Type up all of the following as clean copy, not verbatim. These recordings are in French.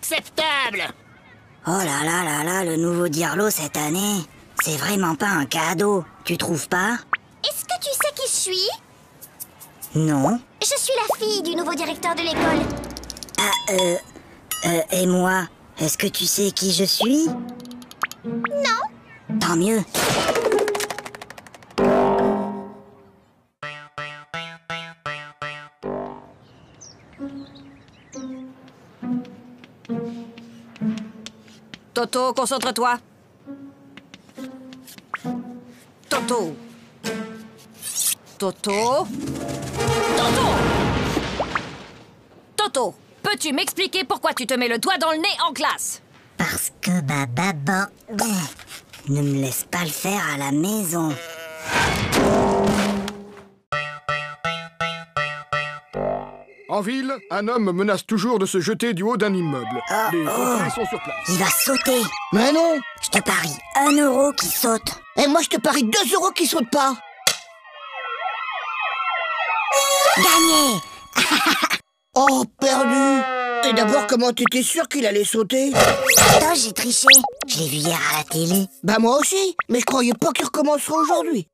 inacceptable! Oh là là là là, le nouveau Dirlo cette année, c'est vraiment pas un cadeau, tu trouves pas? Est-ce que tu sais qui je suis? Non. Je suis la fille du nouveau directeur de l'école. Et moi, est-ce que tu sais qui je suis? Non. Tant mieux. Toto, concentre-toi. Toto. Toto. Toto. Toto, peux-tu m'expliquer pourquoi tu te mets le doigt dans le nez en classe? Parce que ma maman ne me laisse pas le faire à la maison. En ville, un homme menace toujours de se jeter du haut d'un immeuble. Les pompiers sont sur place. Il va sauter. Mais non. Je te parie 1 euro qui saute. Et moi, je te parie 2 euros qui sautent pas. Gagné. Oh, perdu. Et d'abord, comment t'étais sûr qu'il allait sauter? Attends, j'ai triché. Je l'ai vu hier à la télé. Bah moi aussi, mais je croyais pas qu'il recommencerait aujourd'hui.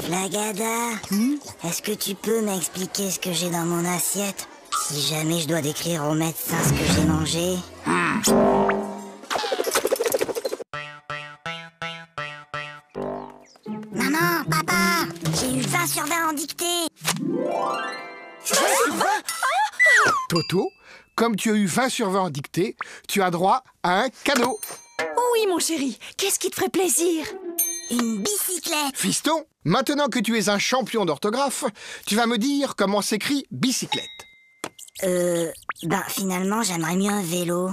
Flagada, est-ce que tu peux m'expliquer ce que j'ai dans mon assiette? Si jamais je dois décrire au médecin ce que j'ai mangé. Maman, papa, j'ai eu 20 sur 20 en dictée. Toto, comme tu as eu 20 sur 20 en dictée, tu as droit à un cadeau. Oui, mon chéri. Qu'est-ce qui te ferait plaisir? Une bicyclette. Fiston, maintenant que tu es un champion d'orthographe, tu vas me dire comment s'écrit bicyclette. Finalement, j'aimerais mieux un vélo.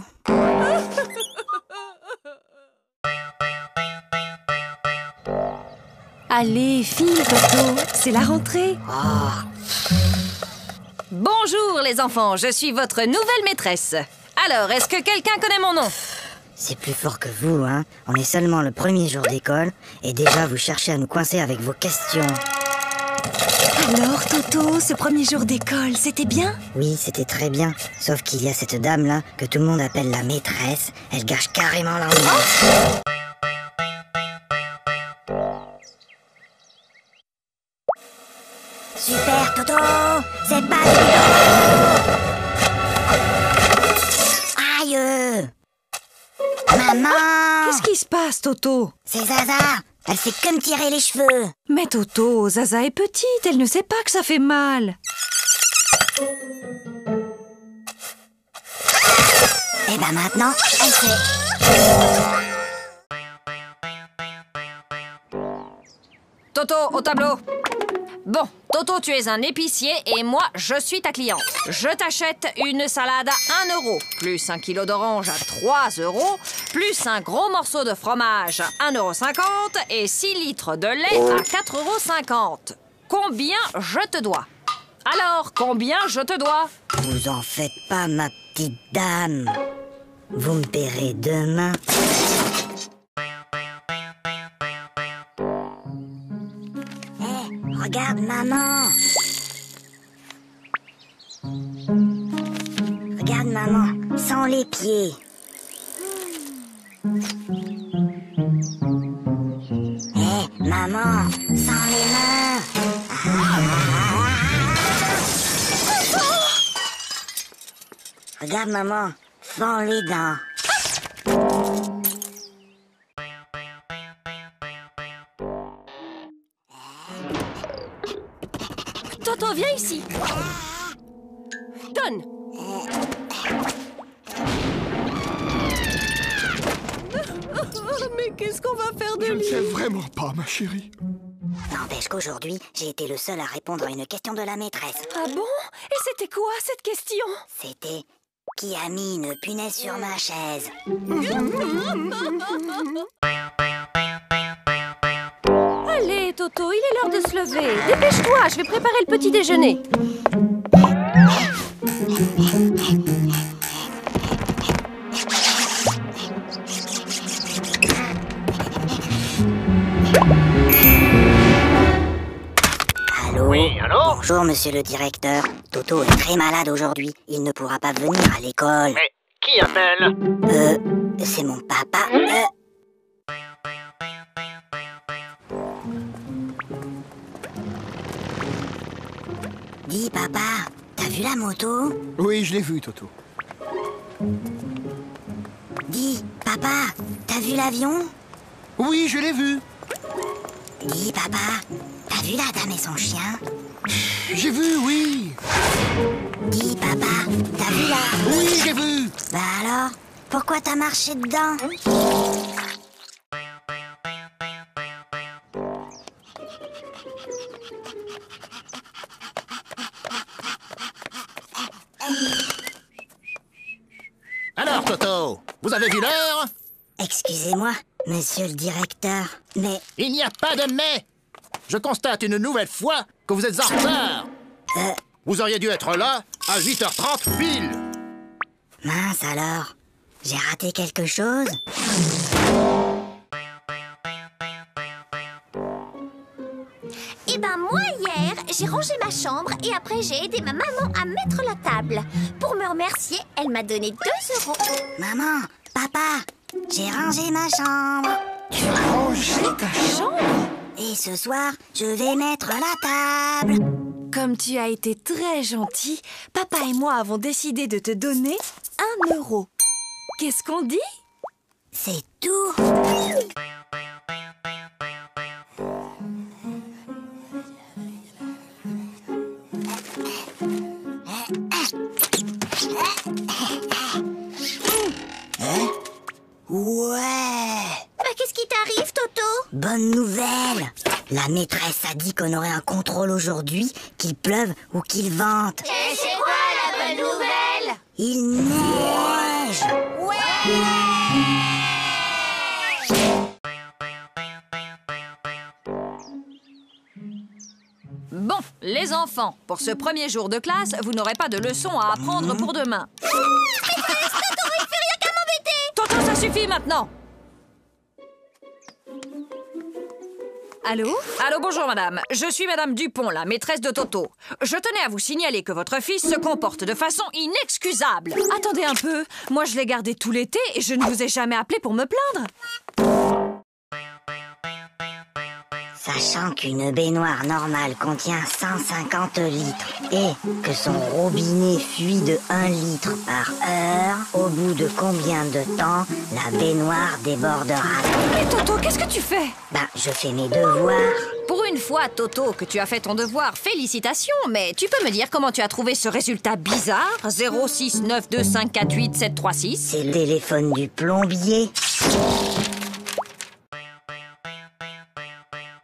Allez, file, Toto, c'est la rentrée. Bonjour, les enfants. Je suis votre nouvelle maîtresse. Alors, est-ce que quelqu'un connaît mon nom? C'est plus fort que vous, hein. On est seulement le premier jour d'école, et déjà vous cherchez à nous coincer avec vos questions. Alors, Toto, ce premier jour d'école, c'était bien? Oui, c'était très bien. Sauf qu'il y a cette dame-là, que tout le monde appelle la maîtresse. Elle gâche carrément l'ambiance. Super, Toto! C'est pas du Aïe! Maman! Qu'est-ce qui se passe, Toto? C'est Zaza! Elle fait que me tirer les cheveux! Mais Toto, Zaza est petite, elle ne sait pas que ça fait mal. Et maintenant, elle sait. Toto, au tableau. Bon, Toto, tu es un épicier et moi, je suis ta cliente. Je t'achète une salade à 1 euro, plus 1 kilo d'orange à 3 euros, plus un gros morceau de fromage à 1,50 € et 6 litres de lait à 4,50 €. Combien je te dois? Alors, combien je te dois? Vous en faites pas, ma petite dame. Vous me paierez demain. Regarde, maman. Regarde, maman, sans les pieds. Maman, sans les mains. Regarde, maman, sans les dents. Toto, viens ici. Donne. Mais qu'est-ce qu'on va faire de Je ne lui? sais vraiment pas, ma chérie. N'empêche qu'aujourd'hui, j'ai été le seul à répondre à une question de la maîtresse. Ah bon? Et c'était quoi cette question? C'était « Qui a mis une punaise sur ma chaise ?» Allez, Toto, il est l'heure de se lever. Dépêche-toi, je vais préparer le petit déjeuner. Allô? Oui, allô? Bonjour, monsieur le directeur. Toto est très malade aujourd'hui. Il ne pourra pas venir à l'école. Mais qui appelle? C'est mon papa. Dis, papa, t'as vu la moto? Oui, je l'ai vu, Toto. Dis, papa, t'as vu l'avion? Oui, je l'ai vu. Dis, papa, t'as vu la dame et son chien? J'ai vu, oui. Dis, papa, t'as vu la... Oui, j'ai vu. Bah alors, pourquoi t'as marché dedans? Alors, Toto, vous avez vu l'heure? Excusez-moi, monsieur le directeur, mais... Il n'y a pas de mais. Je constate une nouvelle fois que vous êtes en retard. Vous auriez dû être là à 8h30 pile. Mince alors, j'ai raté quelque chose? Eh ben moi hier, j'ai rangé ma chambre et après j'ai aidé ma maman à mettre la table. Pour me remercier, elle m'a donné 2 €. Maman, papa, j'ai rangé ma chambre. Tu as rangé ta chambre? Et ce soir, je vais mettre la table. Comme tu as été très gentil, papa et moi avons décidé de te donner 1 €. Qu'est-ce qu'on dit? C'est tout. Ouais. Bah qu'est-ce qui t'arrive, Toto? Bonne nouvelle. La maîtresse a dit qu'on aurait un contrôle aujourd'hui, qu'il pleuve ou qu'il vente. Et c'est quoi la bonne nouvelle? Il neige. Bon, les enfants, pour ce premier jour de classe, vous n'aurez pas de leçons à apprendre pour demain. Toto, ça suffit maintenant. Allô? Allô, bonjour madame. Je suis madame Dupont, la maîtresse de Toto. Je tenais à vous signaler que votre fils se comporte de façon inexcusable. Attendez un peu. Moi, je l'ai gardé tout l'été et je ne vous ai jamais appelé pour me plaindre. Sachant qu'une baignoire normale contient 150 litres et que son robinet fuit de 1 litre par heure, au bout de combien de temps la baignoire débordera? Mais Toto, qu'est-ce que tu fais? Ben, je fais mes devoirs. Pour une fois, Toto, que tu as fait ton devoir, félicitations, mais tu peux me dire comment tu as trouvé ce résultat bizarre? 06925487736. C'est le téléphone du plombier.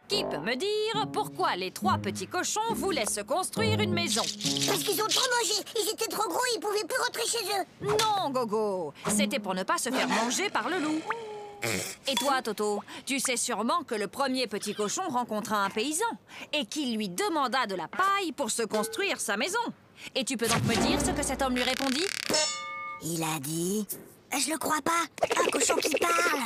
Qui peut me dire pourquoi les 3 petits cochons voulaient se construire une maison? Parce qu'ils ont trop mangé, ils étaient trop gros, ils pouvaient plus rentrer chez eux. Non, Gogo, c'était pour ne pas se faire manger par le loup. Et toi, Toto, tu sais sûrement que le premier petit cochon rencontra un paysan et qu'il lui demanda de la paille pour se construire sa maison. Et tu peux donc me dire ce que cet homme lui répondit? Il a dit... Je le crois pas, un cochon qui parle.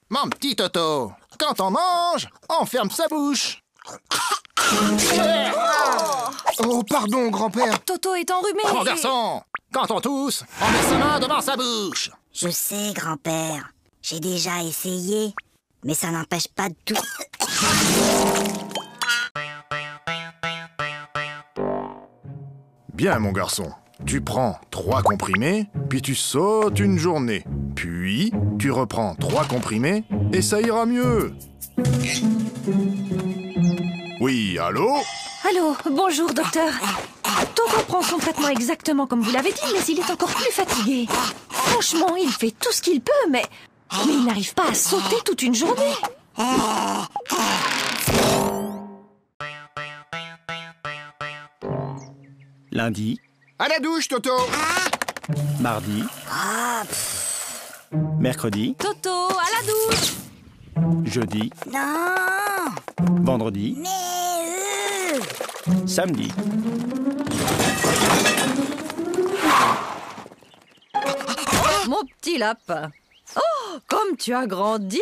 Mon petit Toto, quand on mange, on ferme sa bouche. Oh, pardon, grand-père. Toto est enrhumé. Mon garçon, quand on tousse, on met sa main devant sa bouche. Je sais, grand-père. J'ai déjà essayé, mais ça n'empêche pas de tout... Bien, mon garçon. Tu prends 3 comprimés, puis tu sautes une journée. Puis, tu reprends 3 comprimés, et ça ira mieux. Oui, allô? Allô, bonjour, docteur. Toto prend son traitement exactement comme vous l'avez dit, mais il est encore plus fatigué. Franchement, il fait tout ce qu'il peut, mais il n'arrive pas à sauter toute une journée. Lundi, À la douche, Toto. mardi, mercredi, Toto, à la douche. jeudi, Non, vendredi, mais samedi. Mon petit lapin. Oh, comme tu as grandi.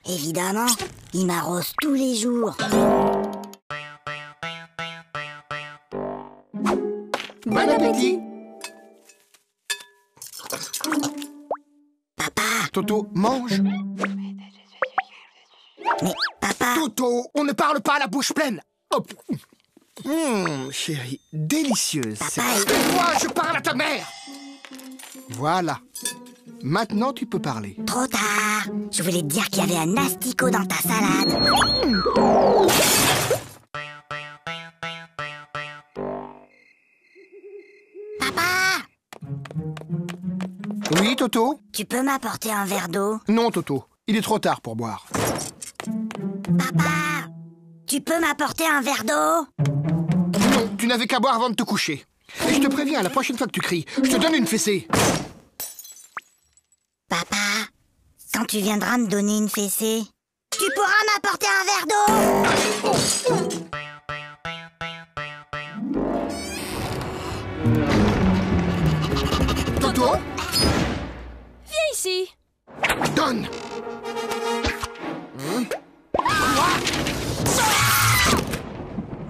évidemment, il m'arrose tous les jours. Bon appétit. Papa, Toto, mange. mais papa, Toto, on ne parle pas à la bouche pleine. Hop. Chérie, délicieuse. papa, Moi, je parle à ta mère. Voilà. Maintenant, tu peux parler. trop tard. Je voulais te dire qu'il y avait un asticot dans ta salade. Papa, Oui, Toto? tu peux m'apporter un verre d'eau? Non, Toto. Il est trop tard pour boire. Papa, tu peux m'apporter un verre d'eau? Non, tu n'avais qu'à boire avant de te coucher. Et je te préviens, la prochaine fois que tu cries, je te donne une fessée. Papa, quand tu viendras me donner une fessée, tu pourras m'apporter un verre d'eau? Toto, Viens ici. donne.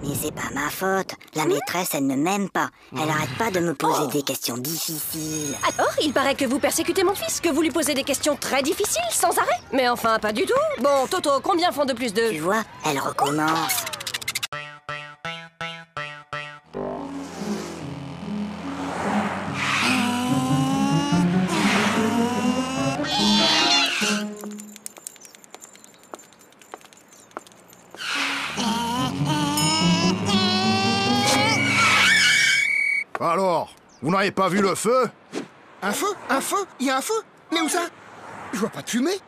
Mais c'est pas ma faute. La maîtresse, elle ne m'aime pas. Elle arrête pas de me poser des questions difficiles. Alors, il paraît que vous persécutez mon fils, que vous lui posez des questions très difficiles, sans arrêt. Mais enfin, pas du tout. Bon, Toto, combien font 2 plus 2? Tu vois, elle recommence. Alors, vous n'avez pas vu le feu? Un feu? Un feu? Il y a un feu? Mais où ça? Je vois pas de fumée.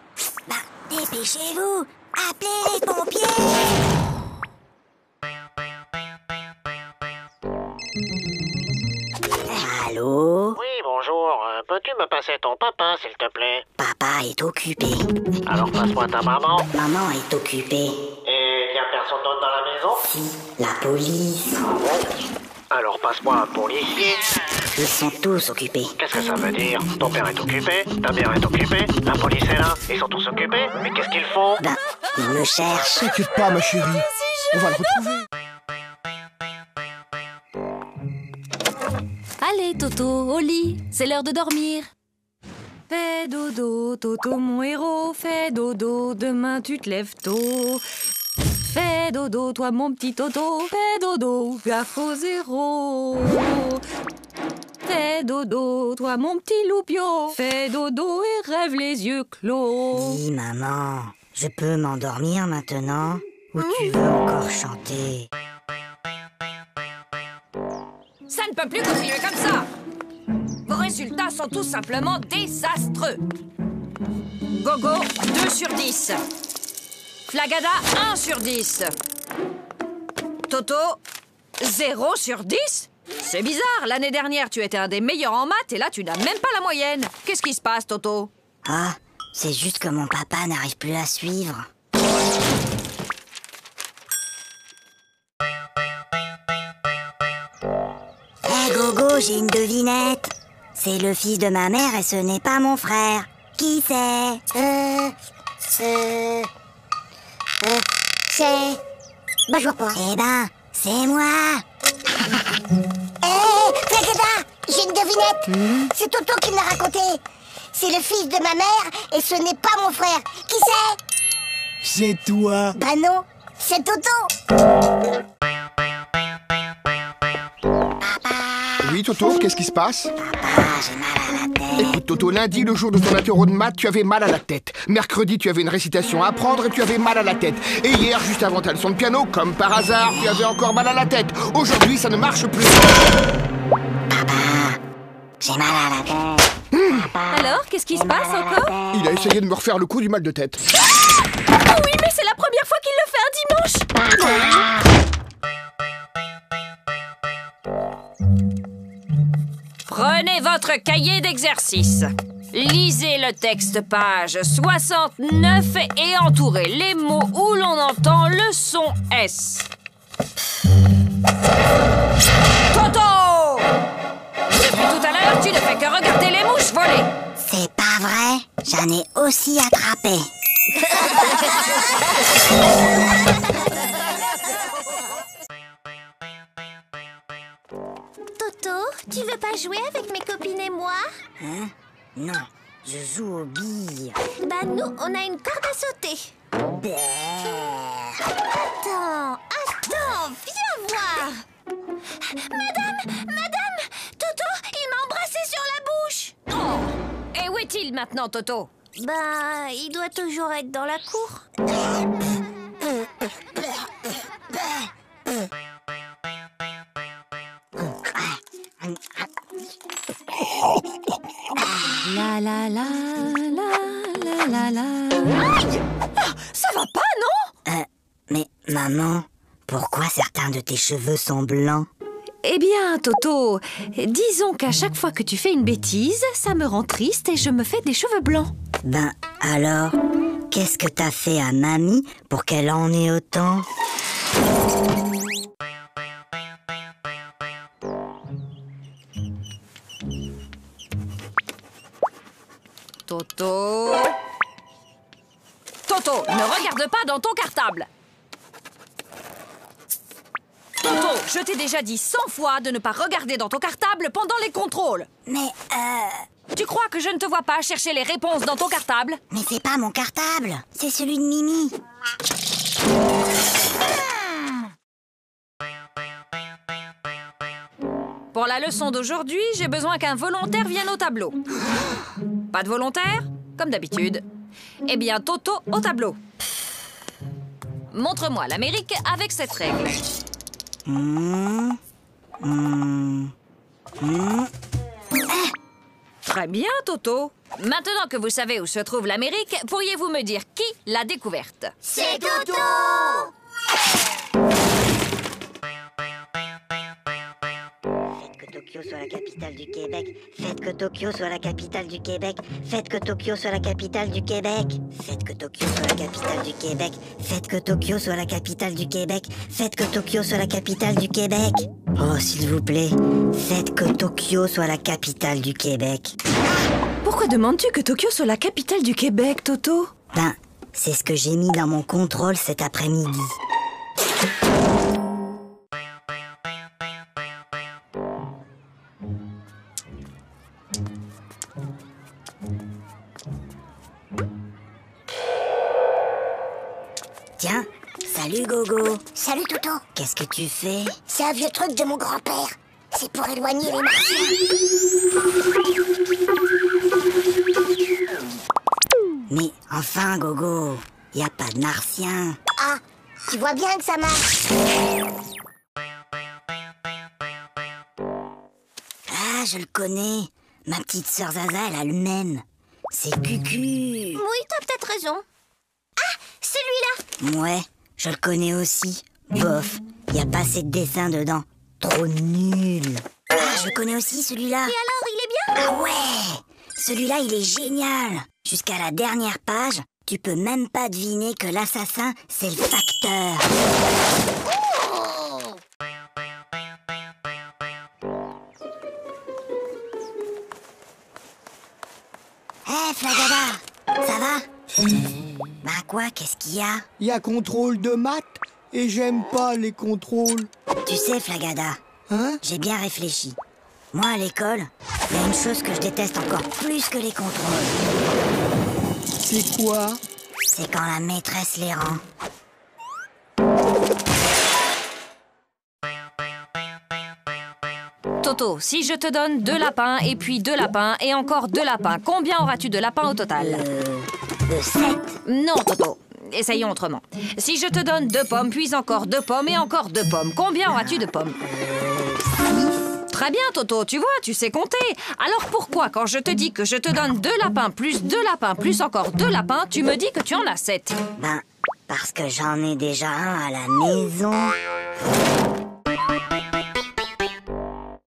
Bah, dépêchez-vous. Appelez les pompiers. Allô? Oui, bonjour. Peux-tu me passer ton papa, s'il te plaît? Papa est occupé. Alors passe-moi ta maman. Maman est occupée. Et y a personne d'autre dans la maison? Si, la police. Alors passe-moi un policier. Ils sont tous occupés. Qu'est-ce que ça veut dire? Ton père est occupé, ta mère est occupée, la police est là, ils sont tous occupés. Mais qu'est-ce qu'ils font? Ben, ils me cherchent. T'inquiète pas, ma chérie. On va le retrouver. Allez, Toto, au lit. C'est l'heure de dormir. Fais dodo, Toto, mon héros. Fais dodo, demain tu te lèves tôt. Fais dodo, toi mon petit Toto. Fais dodo, gaffe au zéro. Fais dodo, toi mon petit loupio. Fais dodo et rêve les yeux clos. Oui, maman. Je peux m'endormir maintenant? Ou tu veux encore chanter? Ça ne peut plus continuer comme ça. Vos résultats sont tout simplement désastreux. Gogo, 2 sur 10. Flagada, 1 sur 10. Toto, 0 sur 10. C'est bizarre, l'année dernière, tu étais un des meilleurs en maths et là, tu n'as même pas la moyenne. Qu'est-ce qui se passe, Toto? Ah, c'est juste que mon papa n'arrive plus à suivre. Hé Gogo, j'ai une devinette. C'est le fils de ma mère et ce n'est pas mon frère. Qui c'est? C'est... Bah, je vois pas. Eh ben, c'est moi. Hé, Flagada, j'ai une devinette. C'est Toto qui me l'a raconté. C'est le fils de ma mère et ce n'est pas mon frère. Qui c'est? C'est toi. Bah non, c'est Toto. Oui, Toto, qu'est-ce qui se passe? Papa, j'ai mal à la tête. Écoute, Toto, lundi, le jour de ton interro de maths, tu avais mal à la tête. Mercredi, tu avais une récitation à apprendre et tu avais mal à la tête. Et hier, juste avant ta leçon de piano, comme par hasard, tu avais encore mal à la tête. Aujourd'hui, ça ne marche plus. Papa, j'ai mal à la tête. Alors, qu'est-ce qui se passe encore? Il a essayé de me refaire le coup du mal de tête. Oh oui, mais c'est la première fois qu'il le fait un dimanche. Prenez votre cahier d'exercice. Lisez le texte page 69 et entourez les mots où l'on entend le son S. Toto! Depuis tout à l'heure, tu ne fais que regarder les mouches voler. C'est pas vrai, j'en ai aussi attrapé. Toto, tu veux pas jouer avec mes copines et moi? Hein? Non, je joue aux billes. Bah nous, on a une corde à sauter. Attends, viens voir. Madame, Toto, il m'a embrassé sur la bouche. Oh! Et où est-il maintenant, Toto? Bah, il doit toujours être dans la cour. La la la la la la la. Aïe! Ah, ça va pas, non? Mais maman, pourquoi certains de tes cheveux sont blancs? Eh bien, Toto, disons qu'à chaque fois que tu fais une bêtise, ça me rend triste et je me fais des cheveux blancs. Ben alors, qu'est-ce que t'as fait à mamie pour qu'elle en ait autant? Toto... Toto, ne regarde pas dans ton cartable. Toto, je t'ai déjà dit 100 fois de ne pas regarder dans ton cartable pendant les contrôles. Mais Tu crois que je ne te vois pas chercher les réponses dans ton cartable? Mais c'est pas mon cartable, c'est celui de Mimi. Pour la leçon d'aujourd'hui, j'ai besoin qu'un volontaire vienne au tableau. Pas de volontaire? Comme d'habitude. Eh bien, Toto, au tableau. Montre-moi l'Amérique avec cette règle. Très bien, Toto. Maintenant que vous savez où se trouve l'Amérique, pourriez-vous me dire qui l'a découverte? C'est Toto! Tokyo soit la capitale du Québec. Faites que Tokyo soit la capitale du Québec. Faites que Tokyo soit la capitale du Québec. Faites que Tokyo soit la capitale du Québec. Faites que Tokyo soit la capitale du Québec. Faites que Tokyo soit la capitale du Québec. Oh, s'il vous plaît, faites que Tokyo soit la capitale du Québec. Pourquoi demandes-tu que Tokyo soit la capitale du Québec, Toto? Ben, c'est ce que j'ai mis dans mon contrôle cet après-midi. Tiens, salut Gogo. Salut Toto. Qu'est-ce que tu fais? C'est un vieux truc de mon grand-père. C'est pour éloigner les martiens. Mais enfin Gogo, y a pas de martiens. Ah, tu vois bien que ça marche. Ah, je le connais. Ma petite sœur Zaza, elle a le même. C'est Cucu. Oui, t'as peut-être raison. Ah, celui-là. Ouais, je le connais aussi. Bof, y a pas assez de dessins dedans. Trop nul. Ah, je le connais aussi celui-là. Et alors, il est bien? Ah ouais, celui-là, il est génial. Jusqu'à la dernière page, tu peux même pas deviner que l'assassin, c'est le facteur. Hé, Flagada, ça va? Bah quoi, qu'est-ce qu'il y a? Il y a contrôle de maths et j'aime pas les contrôles. Tu sais, Flagada, Hein? j'ai bien réfléchi. Moi, à l'école, il y a une chose que je déteste encore plus que les contrôles. C'est quoi? C'est quand la maîtresse les rend. Toto, si je te donne 2 lapins et puis 2 lapins et encore 2 lapins, combien auras-tu de lapins au total? 7. Non, Toto. Essayons autrement. Si je te donne 2 pommes, puis encore 2 pommes et encore 2 pommes, combien auras-tu de pommes? 6. Très bien, Toto, tu vois, tu sais compter. Alors pourquoi, quand je te dis que je te donne 2 lapins plus 2 lapins plus encore 2 lapins, tu me dis que tu en as 7? Ben, parce que j'en ai déjà un à la maison.